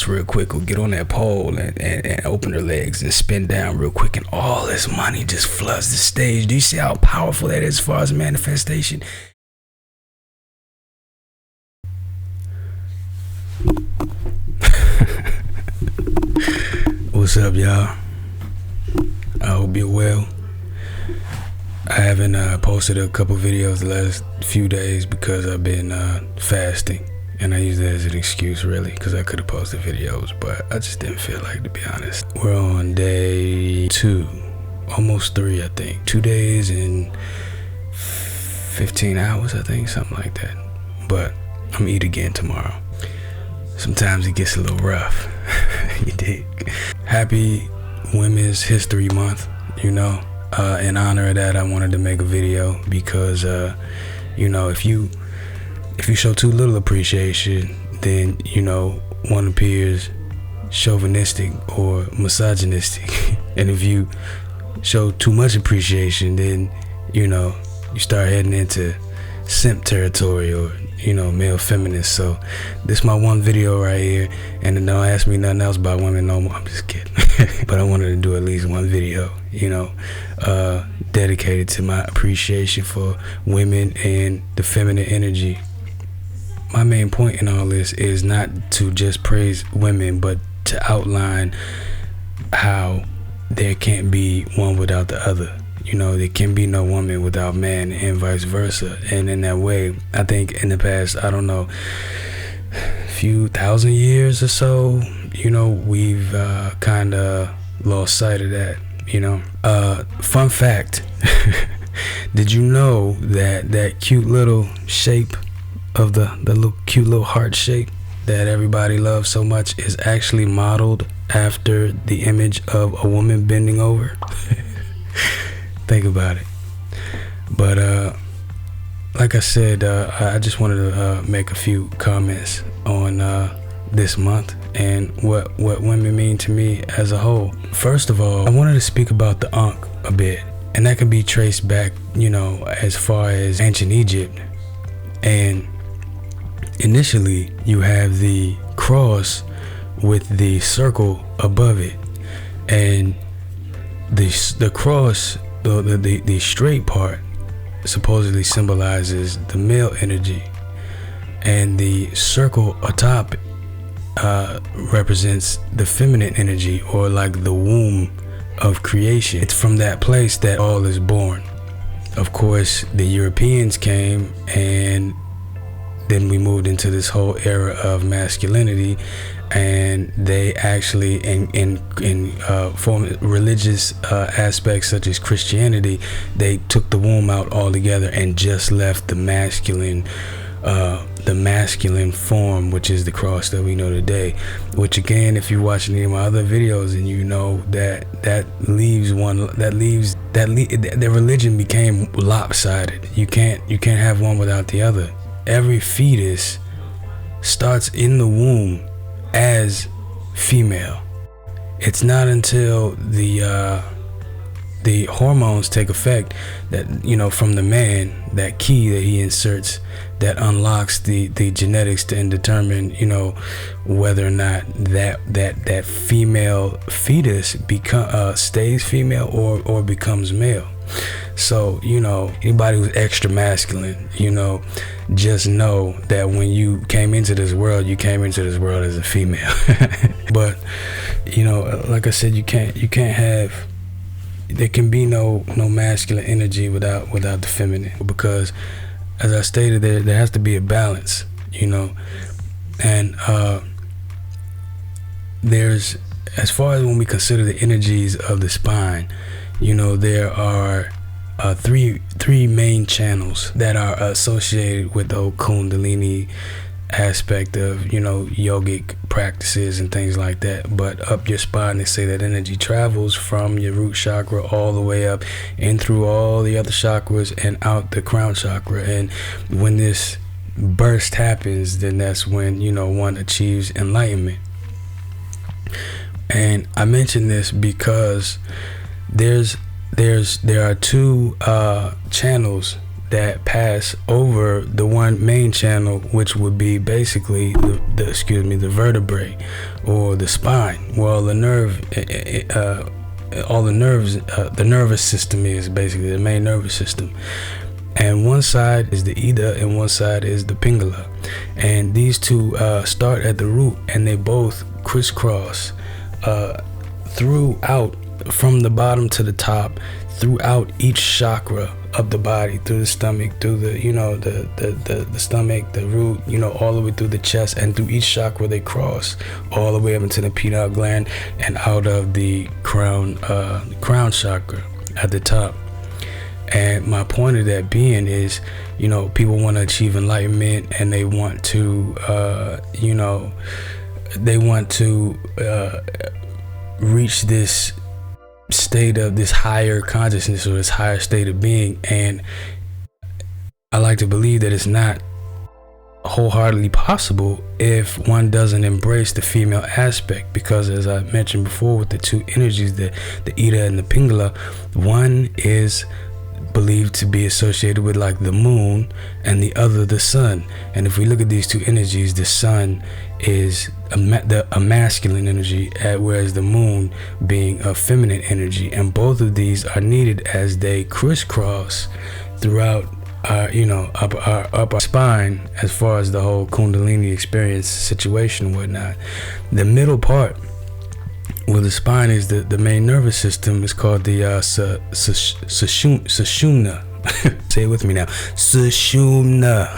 balance real quick, or get on that pole and open their legs and spin down real quick, and all this money just floods the stage. Do you see how powerful that is as far as manifestation? What's up, y'all? I hope you're well. I haven't posted a couple videos the last few days because I've been fasting, and I use that as an excuse, really, because I could have posted videos, but I just didn't feel like, to be honest. We're on day 2, almost 3, I think. 2 days and 15 hours, I think, something like that. But I'm gonna eat again tomorrow. Sometimes it gets a little rough. You dig? Happy Women's History Month, you know. In honor of that, I wanted to make a video because, you know, if you show too little appreciation, then, you know, one appears chauvinistic or misogynistic. And if you show too much appreciation, then, you know, you start heading into simp territory, or, you know, male feminist. So this is my one video right here, and then don't ask me nothing else about women no more. I'm just kidding. But I wanted to do at least one video, you know, dedicated to my appreciation for women and the feminine energy. My main point in all this is not to just praise women, but to outline how there can't be one without the other. You know, there can be no woman without man, and vice versa. And in that way, I think in the past, I don't know, few thousand years or so, you know, we've kind of lost sight of that, you know. Fun fact, did you know that cute little shape of the little cute little heart shape that everybody loves so much is actually modeled after the image of a woman bending over? Think about it. But like I said, I just wanted to make a few comments on this month and what women mean to me as a whole. First of all, I wanted to speak about the Ankh a bit, and that can be traced back, you know, as far as ancient Egypt. And initially, you have the cross with the circle above it, and the cross, the straight part, supposedly symbolizes the male energy, and the circle atop represents the feminine energy, or like the womb of creation. It's from that place that all is born. Of course, the Europeans came, and then we moved into this whole era of masculinity, and they actually in form religious aspects such as Christianity, they took the womb out altogether and just left the masculine form, which is the cross that we know today. Which again, if you watch any of my other videos, and you know that the religion became lopsided. You can't have one without the other. Every fetus starts in the womb as female. It's not until the hormones take effect that, you know, from the man, that key that he inserts, that unlocks the genetics to determine, you know, whether or not that female fetus stays female or becomes male. So, you know, anybody who's extra masculine, you know, just know that when you came into this world, you came into this world as a female. But, you know, like I said, you can't have, there can be no masculine energy without the feminine, because as I stated, there has to be a balance, you know. And there's, as far as when we consider the energies of the spine, you know, there are three main channels that are associated with the whole kundalini aspect of, you know, yogic practices and things like that. But up your spine, they say that energy travels from your root chakra all the way up and through all the other chakras and out the crown chakra. And when this burst happens, then that's when, you know, one achieves enlightenment. And I mention this because there are two channels that pass over the one main channel, which would be basically the vertebrae or the spine. Well, the nervous system is basically the main nervous system. And one side is the Ida and one side is the Pingala. And these two start at the root, and they both crisscross throughout, from the bottom to the top, throughout each chakra of the body, through the stomach, through the the stomach, the root, all the way through the chest, and through each chakra they cross all the way up into the pineal gland and out of the crown chakra at the top. And my point of that being is, people want to achieve enlightenment, and they want to reach this state of this higher consciousness or this higher state of being. And I like to believe that it's not wholeheartedly possible if one doesn't embrace the female aspect, because as I mentioned before, with the two energies, the Ida and the Pingala, one is believed to be associated with like the moon and the other the sun. And if we look at these two energies, the sun is a masculine energy, whereas the moon being a feminine energy, and both of these are needed as they crisscross throughout our upper spine, as far as the whole kundalini experience situation and whatnot. The middle part, well, the spine is the main nervous system, is called the Sushumna. Say it with me now, Sushumna.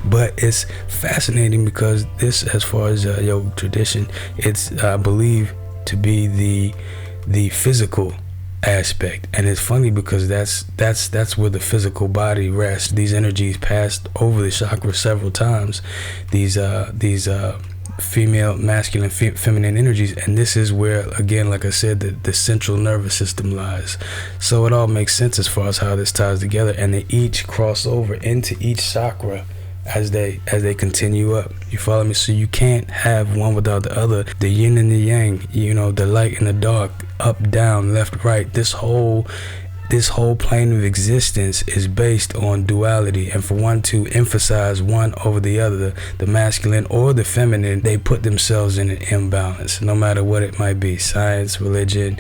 But it's fascinating because this, as far as yoga tradition, it's believed to be the physical aspect. And it's funny because that's where the physical body rests. These energies passed over the chakra several times. These female, masculine, feminine energies, and this is where, again, like I said, the central nervous system lies. So it all makes sense as far as how this ties together, and they each cross over into each chakra as they continue up. You follow me? So you can't have one without the other. The yin and the yang, the light and the dark, up, down, left, right. This whole plane of existence is based on duality, and for one to emphasize one over the other, the masculine or the feminine, they put themselves in an imbalance, no matter what it might be. Science, religion,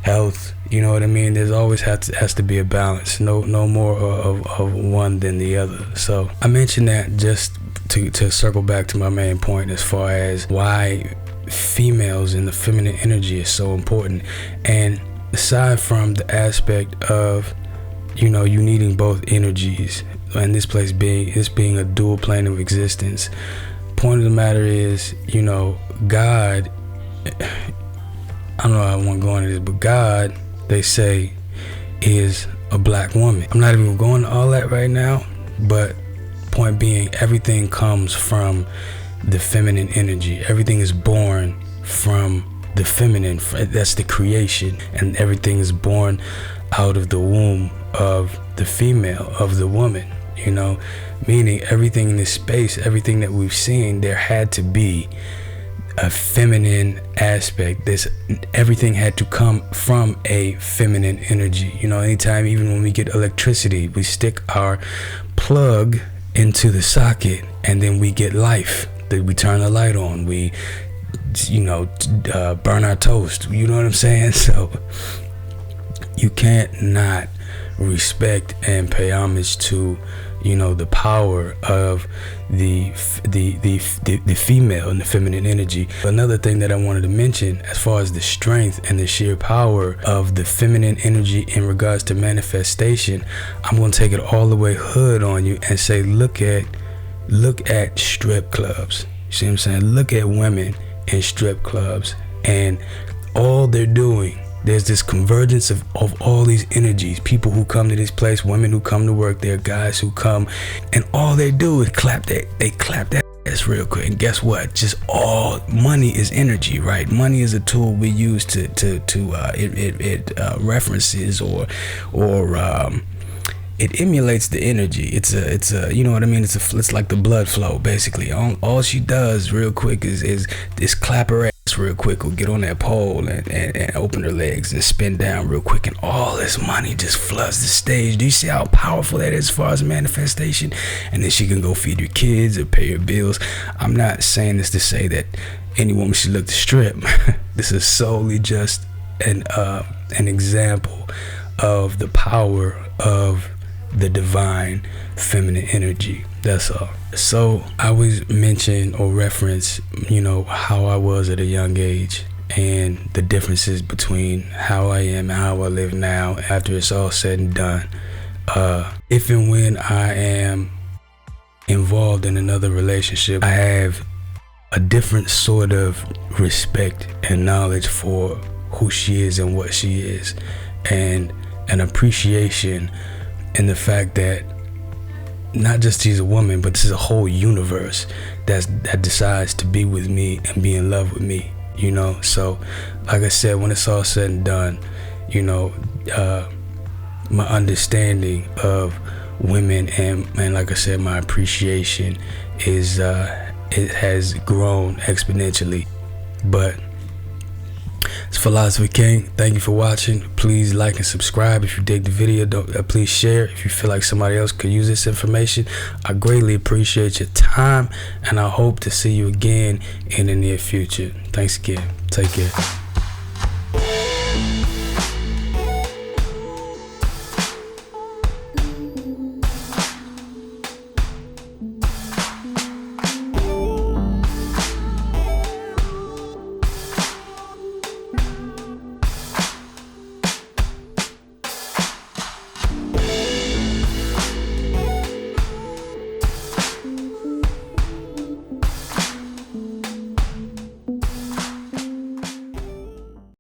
health, you know what I mean? There's always has to be a balance, no more of one than the other. So I mentioned that just to circle back to my main point as far as why females and the feminine energy is so important. And aside from the aspect of you needing both energies, and this place being a dual plane of existence, point of the matter is, God, I don't know how I want to go into this, but God, they say, is a black woman. I'm not even going to all that right now, but point being, everything comes from the feminine energy. Everything is born from the feminine. That's the creation, and everything is born out of the womb of the female, of the woman, meaning everything in this space, everything that we've seen, there had to be a feminine aspect. Everything had to come from a feminine energy. Anytime, even when we get electricity, we stick our plug into the socket and then we get life. We turn the light on, we burn our toast, you know what I'm saying? So you can't not respect and pay homage to the power of the female and the feminine energy. Another thing that I wanted to mention, as far as the strength and the sheer power of the feminine energy in regards to manifestation, I'm going to take it all the way hood on you and say, look at strip clubs. You see what I'm saying? Look at women in strip clubs, and all they're doing, there's this convergence of all these energies. People who come to this place, women who come to work there, guys who come, and all they do is clap that ass real quick. And guess what? Just all money is energy, right? Money is a tool we use to references or it emulates the energy. It's a you know what I mean? It's like the blood flow, basically. All she does real quick is clap her ass real quick, or get on that pole and open her legs and spin down real quick, and all this money just floods the stage. Do you see how powerful that is as far as manifestation? And then she can go feed your kids or pay your bills. I'm not saying this to say that any woman should look to strip. This is solely just an example of the power of the divine feminine energy. That's all. So I always mention or reference, how I was at a young age and the differences between how I am and how I live now after it's all said and done. If and when I am involved in another relationship, I have a different sort of respect and knowledge for who she is and what she is, and an appreciation in the fact that not just she's a woman, but this is a whole universe that decides to be with me and be in love with me, So like I said, when it's all said and done, my understanding of women and like I said, my appreciation is it has grown exponentially. But it's Philosopher King. Thank you for watching. Please like and subscribe if you dig the video. Please share if you feel like somebody else could use this information. I greatly appreciate your time, and I hope to see you again in the near future. Thanks again. Take care.